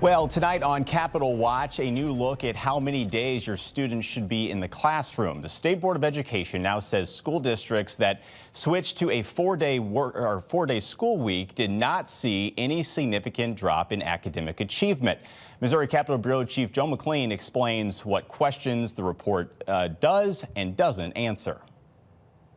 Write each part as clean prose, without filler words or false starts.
Well, tonight on Capitol Watch, a new look at how many days your students should be in the classroom. The State Board of Education now says school districts that switched to a four-day school week did not see any significant drop in academic achievement. Missouri Capitol Bureau Chief Joe McLean explains what questions the report does and doesn't answer.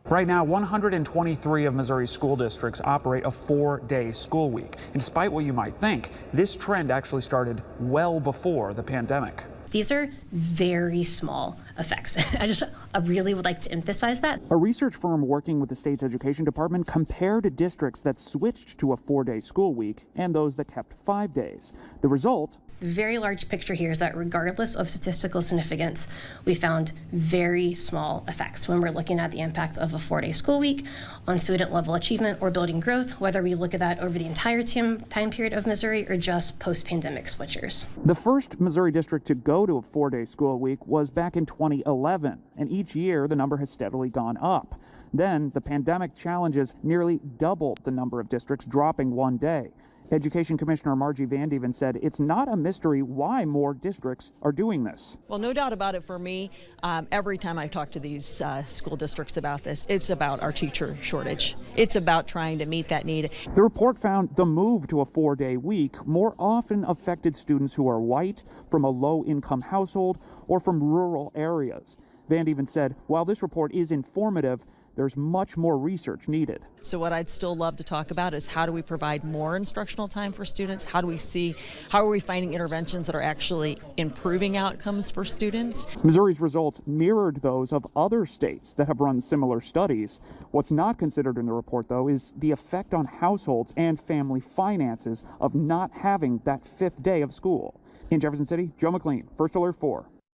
Right now, 123 of Missouri's school districts operate a four-day school week. And despite what you might think, this trend actually started well before the pandemic. These are very small effects. I really would like to emphasize that. A research firm working with the state's education department compared districts that switched to a four-day school week and those that kept 5 days. The result? The very large picture here is that regardless of statistical significance, we found very small effects when we're looking at the impact of a four-day school week on student level achievement or building growth, whether we look at that over the entire time period of Missouri or just post-pandemic switchers. The first Missouri district to go to a four-day school week was back in 2011, and each year the number has steadily gone up. Then the pandemic challenges nearly doubled the number of districts dropping 1 day. Education Commissioner Margie Vandeven said it's not a mystery why more districts are doing this. Well, no doubt about it for me. Every time I talk to these school districts about this, it's about our teacher shortage. It's about trying to meet that need. The report found the move to a four-day week more often affected students who are white, from a low-income household, or from rural areas. Vandeven said, while this report is informative, there's much more research needed. So what I'd still love to talk about is how do we provide more instructional time for students? How are we finding interventions that are actually improving outcomes for students? Missouri's results mirrored those of other states that have run similar studies. What's not considered in the report, though, is the effect on households and family finances of not having that fifth day of school. In Jefferson City, Joe McLean, First Alert 4.